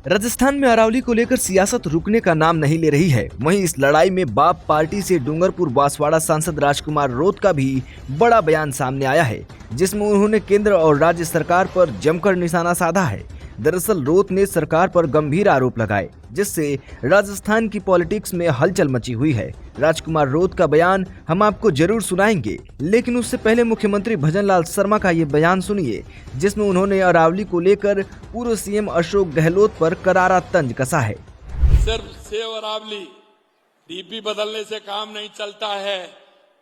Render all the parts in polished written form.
राजस्थान में अरावली को लेकर सियासत रुकने का नाम नहीं ले रही है। वहीं इस लड़ाई में बाप पार्टी से डूंगरपुर बांसवाड़ा सांसद राजकुमार रोत का भी बड़ा बयान सामने आया है, जिसमें उन्होंने केंद्र और राज्य सरकार पर जमकर निशाना साधा है। दरअसल रोत ने सरकार पर गंभीर आरोप लगाए, जिससे राजस्थान की पॉलिटिक्स में हलचल मची हुई है। राजकुमार रोत का बयान हम आपको जरूर सुनाएंगे, लेकिन उससे पहले मुख्यमंत्री भजनलाल शर्मा का ये बयान सुनिए, जिसमें उन्होंने अरावली को लेकर पूर्व सीएम अशोक गहलोत पर करारा तंज कसा है। सिर्फ सेव अरावली डीपी बदलने से काम नहीं चलता है,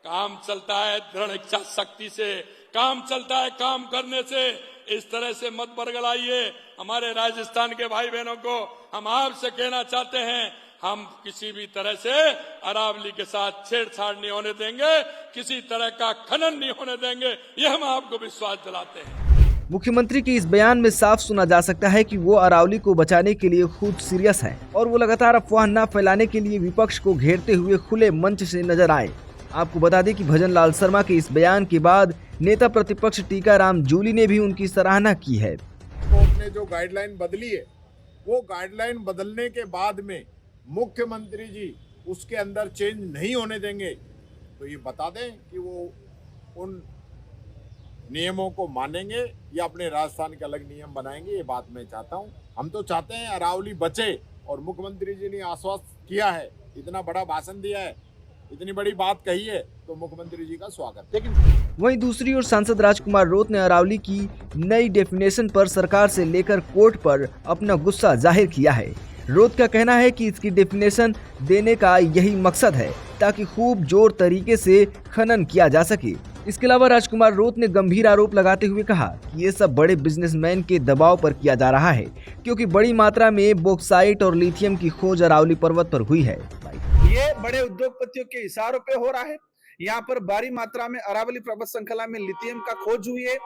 काम चलता है दृढ़ इच्छा शक्ति से, काम चलता है काम करने से। इस तरह से मत बरगलाइए हमारे राजस्थान के भाई बहनों को। हम आपसे कहना चाहते हैं, हम किसी भी तरह से अरावली के साथ छेड़छाड़ नहीं होने देंगे, किसी तरह का खनन नहीं होने देंगे, ये हम आपको विश्वास दिलाते हैं। मुख्यमंत्री के इस बयान में साफ सुना जा सकता है कि वो अरावली को बचाने के लिए खुद सीरियस हैं और वो लगातार अफवाह न फैलाने के लिए विपक्ष को घेरते हुए खुले मंच से नजर आए। आपको बता दें कि भजनलाल शर्मा के इस बयान के बाद नेता प्रतिपक्ष टीकाराम जूली ने भी उनकी सराहना की है। कोर्ट ने जो गाइडलाइन बदली है, वो गाइडलाइन बदलने के बाद में मुख्यमंत्री जी उसके अंदर चेंज नहीं होने देंगे, तो ये बता दें कि वो उन नियमों को मानेंगे या अपने राजस्थान के अलग नियम बनाएंगे। ये बात मैं चाहता हूँ। हम तो चाहते हैं अरावली बचे, और मुख्यमंत्री जी ने आश्वस्त किया है, इतना बड़ा भाषण दिया है, इतनी बड़ी बात कही है, तो मुख्यमंत्री जी का स्वागत। लेकिन वहीं दूसरी ओर सांसद राजकुमार रोत ने अरावली की नई डेफिनेशन पर सरकार से लेकर कोर्ट पर अपना गुस्सा जाहिर किया है। रोत का कहना है कि इसकी डेफिनेशन देने का यही मकसद है ताकि खूब जोर तरीके से खनन किया जा सके। इसके अलावा राजकुमार रोत ने गंभीर आरोप लगाते हुए कहा कि ये सब बड़े बिजनेसमैन के दबाव पर किया जा रहा है, क्योंकि बड़ी मात्रा में बॉक्साइट और लिथियम की खोज अरावली पर्वत पर हुई है। ये बड़े उद्योगपतियों के इशारों पे हो रहा है। यहाँ पर भारी मात्रा में अरावली पर्वत श्रृंखला में लिथियम का खोज हुई है,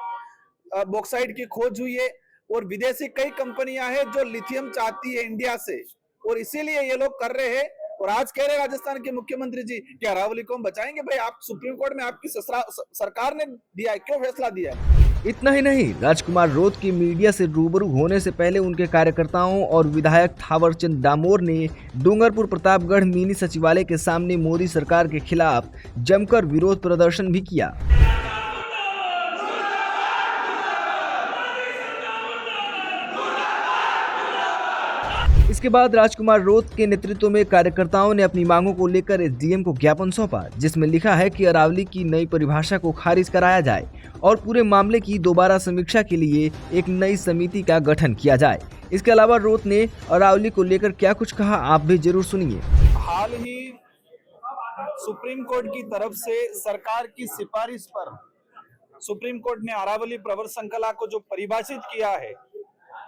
बॉक्साइट की खोज हुई है, और विदेशी कई कंपनियां हैं जो लिथियम चाहती है इंडिया से, और इसीलिए ये लोग कर रहे हैं। और आज कह रहे राजस्थान के मुख्यमंत्री जी कि अरावली को हम बचाएंगे। भाई, आप सुप्रीम कोर्ट में आपकी सरकार ने दिया है, क्यों फैसला दिया है? इतना ही नहीं, राजकुमार रोत की मीडिया से रूबरू होने से पहले उनके कार्यकर्ताओं और विधायक थावरचंद डामोर ने डूंगरपुर प्रतापगढ़ मिनी सचिवालय के सामने मोदी सरकार के खिलाफ जमकर विरोध प्रदर्शन भी किया। इसके बाद राजकुमार रोत के नेतृत्व में कार्यकर्ताओं ने अपनी मांगों को लेकर एसडीएम को ज्ञापन सौंपा, जिसमें लिखा है कि अरावली की नई परिभाषा को खारिज कराया जाए और पूरे मामले की दोबारा समीक्षा के लिए एक नई समिति का गठन किया जाए। इसके अलावा रोत ने अरावली को लेकर क्या कुछ कहा, आप भी जरूर सुनिए। हाल ही सुप्रीम कोर्ट की तरफ से सरकार की सिफारिश पर सुप्रीम कोर्ट ने अरावली पर्वत श्रृंखला को जो परिभाषित किया है,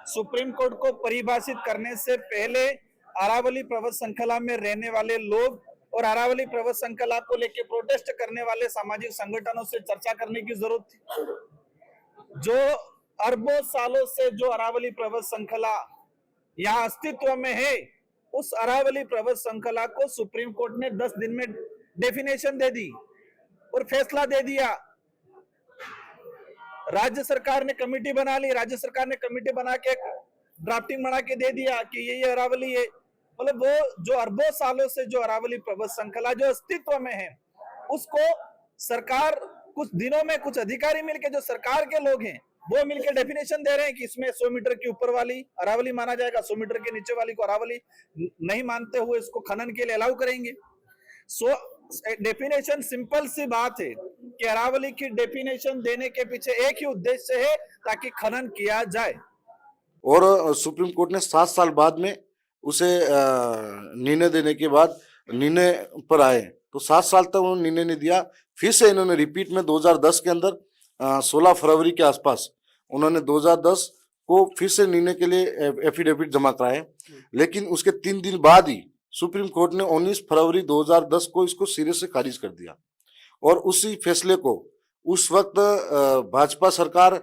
सुप्रीम कोर्ट को परिभाषित करने से पहले अरावली पर्वत श्रृंखला में रहने वाले लोग और अरावली पर्वत श्रृंखला को लेकर प्रोटेस्ट करने वाले सामाजिक संगठनों से चर्चा करने की जरूरत थी। जो अरबों सालों से जो अरावली पर्वत श्रृंखला यहाँ अस्तित्व में है, उस अरावली पर्वत श्रृंखला को सुप्रीम कोर्ट ने 10 दिन में डेफिनेशन दे दी और फैसला दे दिया। राज्य सरकार ने कमेटी बना ली, राज्य सरकार ने कमेटी बना के ड्राफ्टिंग बना के दे दिया कि ये अरावली है। मतलब वो जो अरबों सालों से जो अरावली पर्वत श्रृंखला जो अस्तित्व में है, उसको सरकार कुछ दिनों में कुछ अधिकारी मिलके, जो सरकार के लोग हैं, वो मिलके डेफिनेशन दे रहे हैं कि इसमें 100 मीटर के ऊपर वाली अरावली माना जाएगा, 100 मीटर के नीचे वाली को अरावली नहीं मानते हुए इसको खनन के लिए अलाउ करेंगे। डेफिनेशन सिंपल सी बात है कि अरावली की डेफिनेशन देने के पीछे एक ही उद्देश्य है, ताकि खनन किया जाए। और सुप्रीम कोर्ट ने 7 साल बाद में उसे निर्णय देने के बाद निर्णय पर आए, तो 7 साल तक उन्होंने निर्णय नहीं दिया। फिर से इन्होंने रिपीट में 2010 के अंदर 16 फरवरी के आसपास उन्होंने 2010 को फिर से निर्णय के लिए एफिडेविट जमा कराए, लेकिन उसके 3 दिन बाद ही सुप्रीम कोर्ट ने 19 फरवरी 2010 को इसको सिरे से खारिज कर दिया। और उसी फैसले को उस वक्त भाजपा सरकार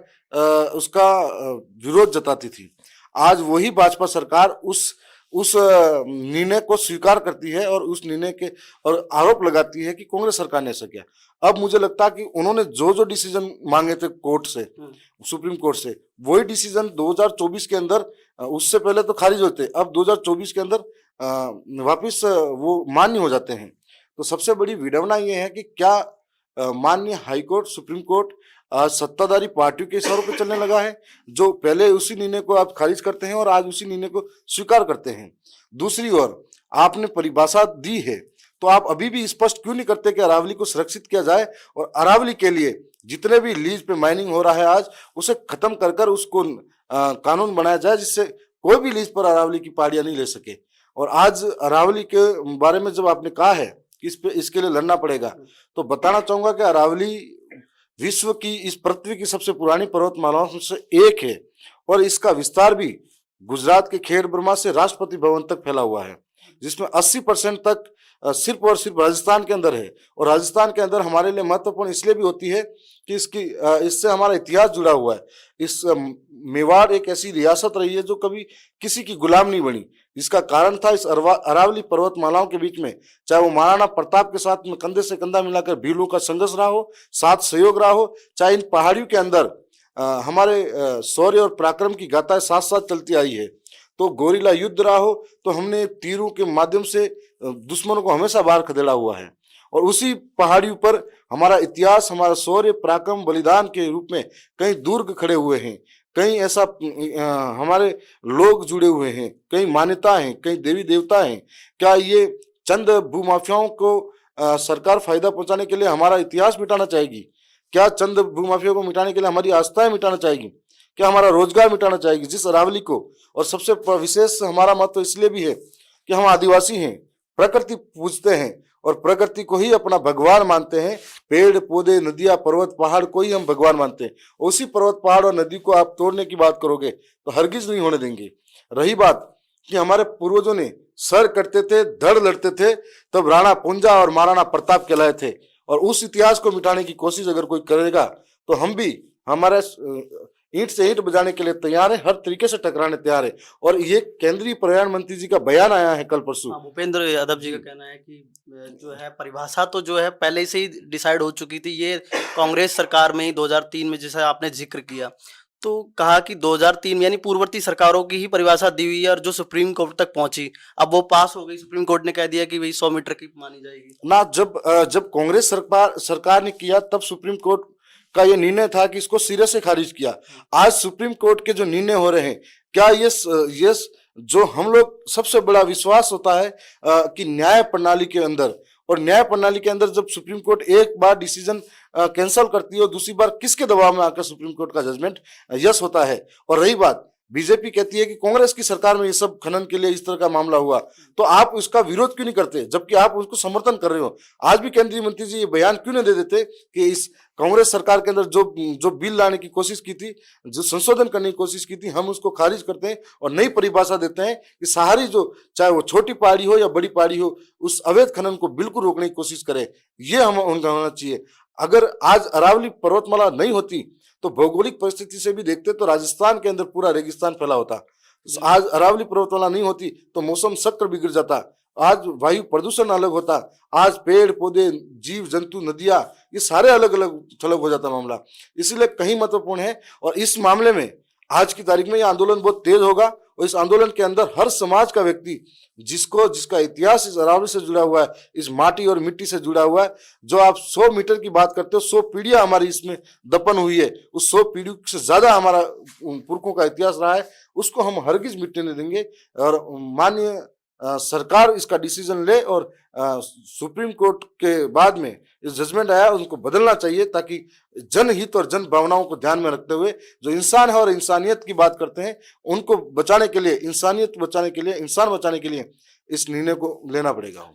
उसका विरोध जताती थी। आज वही भाजपा सरकार उस निर्णय को स्वीकार करती है और उस निर्णय के और आरोप लगाती है कि कांग्रेस सरकार ने ऐसा किया। अब मुझे लगता है कि उन्होंने जो डिसीजन मांगे थे कोर्ट से, सुप्रीम कोर्ट से, वही डिसीजन 2024 के अंदर उससे पहले तो खारिज होते, अब 2024 के अंदर वापिस वो मान्य हो जाते हैं। तो सबसे बड़ी विडंबना ये है कि क्या माननीय हाई कोर्ट, सुप्रीम कोर्ट सत्ताधारी पार्टियों के इशारों पर चलने लगा है, जो पहले उसी निर्णय को आप खारिज करते हैं और आज उसी निर्णय को स्वीकार करते हैं। दूसरी ओर आपने परिभाषा दी है, तो आप अभी भी स्पष्ट क्यों नहीं करते कि अरावली को सुरक्षित किया जाए और अरावली के लिए जितने भी लीज पे माइनिंग हो रहा है आज, उसे खत्म कर कर उसको कानून बनाया जाए, जिससे कोई भी लीज पर अरावली की पहाड़ियां नहीं ले सके। और आज अरावली के बारे में जब आपने कहा है कि इसके लिए लड़ना पड़ेगा, तो बताना चाहूंगा कि अरावली विश्व की, इस पृथ्वी की सबसे पुरानी पर्वतमालाओं में से एक है और इसका विस्तार भी गुजरात के खेड़ ब्रह्मा से राष्ट्रपति भवन तक फैला हुआ है, जिसमें 80% तक सिर्फ और सिर्फ राजस्थान के अंदर है। और राजस्थान के अंदर हमारे लिए महत्वपूर्ण इसलिए भी होती है कि इससे हमारा इतिहास जुड़ा हुआ है। इस मेवाड़ एक ऐसी रियासत रही है जो कभी किसी की गुलाम नहीं बनी, जिसका कारण था इस अरावली पर्वतमालाओं के बीच में, चाहे वो महाराणा प्रताप के साथ में कंधे से कंधा मिलाकर भीलों का संघर्ष रहा हो, साथ सहयोग रहा हो, चाहे इन पहाड़ियों के अंदर हमारे शौर्य और पराक्रम की गाथाएं साथ साथ चलती आई है। तो गोरिल्ला युद्ध रहा हो, तो हमने तीरों के माध्यम से दुश्मनों को हमेशा बाहर खदेड़ा हुआ है। और उसी पहाड़ियों पर हमारा इतिहास, हमारा शौर्य, पराक्रम, बलिदान के रूप में कई दुर्ग खड़े हुए हैं, कई ऐसा हमारे लोग जुड़े हुए हैं, कई मान्यता हैं, कई देवी देवता हैं। क्या ये चंद भूमाफियाओं को सरकार फायदा पहुंचाने के लिए हमारा इतिहास मिटाना चाहेगी? क्या चंद भूमाफियाओं को मिटाने के लिए हमारी आस्थाएं मिटाना चाहेगी? क्या हमारा रोजगार मिटाना चाहेगी? जिस अरावली को, और सबसे विशेष हमारा महत्व इसलिए भी है कि हम आदिवासी हैं, प्रकृति पूजते हैं और प्रकृति को ही अपना भगवान मानते हैं। पेड़ पौधे, नदियां, पर्वत, पहाड़ को ही हम भगवान मानते हैं। उसी पर्वत, पहाड़ और नदी को आप तोड़ने की बात करोगे तो हरगिज नहीं होने देंगे। रही बात कि हमारे पूर्वजों ने सर करते थे, धड़ लड़ते थे, तब राणा पुंजा और महाराणा प्रताप कहलाए थे। और उस इतिहास को मिटाने की कोशिश अगर कोई करेगा तो हम भी हमारे ईंट से ईंट बजाने के लिए तैयार है, हर तरीके से टकराने तैयार है। और ये केंद्रीय पर्यावरण मंत्री जी का बयान आया है कल परसों। भूपेंद्र यादव जी का कहना है कि जो है परिभाषा तो जो है पहले से ही डिसाइड हो चुकी थी, ये कांग्रेस सरकार में ही 2003 में, जैसा आपने जिक्र किया, तो कहा कि 2003 यानी पूर्ववर्ती सरकारों की ही परिभाषा दी हुई है और जो सुप्रीम कोर्ट तक पहुंची, अब वो पास हो गई। सुप्रीम कोर्ट ने कह दिया कि भाई 100 मीटर की मानी जाएगी ना। जब कांग्रेस सरकार ने किया, तब सुप्रीम कोर्ट का ये निर्णय था कि इसको सिरे से खारिज किया। आज सुप्रीम कोर्ट के जो निर्णय हो रहे हैं, क्या ये जो हम लोग सबसे बड़ा विश्वास होता है कि न्याय प्रणाली के अंदर, और न्याय प्रणाली के अंदर जब सुप्रीम कोर्ट एक बार डिसीजन कैंसिल करती है और दूसरी बार किसके दबाव में आकर सुप्रीम कोर्ट का जजमेंट यस होता है। और रही बात, बीजेपी कहती है कि कांग्रेस की सरकार में ये सब खनन के लिए इस तरह का मामला हुआ, तो आप उसका विरोध क्यों नहीं करते, जबकि आप उसको समर्थन कर रहे हो? आज भी केंद्रीय मंत्री जी ये बयान क्यों नहीं दे देते कि इस कांग्रेस सरकार के अंदर जो बिल लाने की कोशिश की थी, जो संशोधन करने की कोशिश की थी, हम उसको खारिज करते हैं और नई परिभाषा देते हैं कि सारी, जो चाहे वो छोटी पहाड़ी हो या बड़ी पहाड़ी हो, उस अवैध खनन को बिल्कुल रोकने की कोशिश करें। ये हम उनका होना चाहिए। अगर आज अरावली पर्वतमाला नहीं होती तो भौगोलिक परिस्थिति से भी देखते तो राजस्थान के अंदर पूरा रेगिस्तान फैला होता। आज अरावली पर्वतमाला नहीं होती तो मौसम चक्र बिगड़ जाता, आज वायु प्रदूषण अलग होता, आज पेड़ पौधे, जीव जंतु, नदियां, ये सारे अलग अलग थलग हो जाता मामला। इसीलिए कहीं महत्वपूर्ण है। और इस मामले में आज की तारीख में यह आंदोलन बहुत तेज होगा और इस आंदोलन के अंदर हर समाज का व्यक्ति, जिसका इतिहास इस अरावली से जुड़ा हुआ है, इस माटी और मिट्टी से जुड़ा हुआ है, जो आप 100 मीटर की बात करते हो, 100 पीढ़ियां हमारी इसमें दफन हुई है, उस 100 पीढ़ियों से ज्यादा हमारा पुरखों का इतिहास रहा है, उसको हम हरगिज मिटने नहीं देंगे। और माननीय सरकार इसका डिसीजन ले और सुप्रीम कोर्ट के बाद में इस जजमेंट आया उनको बदलना चाहिए, ताकि जनहित और जन भावनाओं को ध्यान में रखते हुए जो इंसान है और इंसानियत की बात करते हैं, उनको बचाने के लिए, इंसानियत बचाने के लिए, इंसान बचाने के लिए इस निर्णय को लेना पड़ेगा।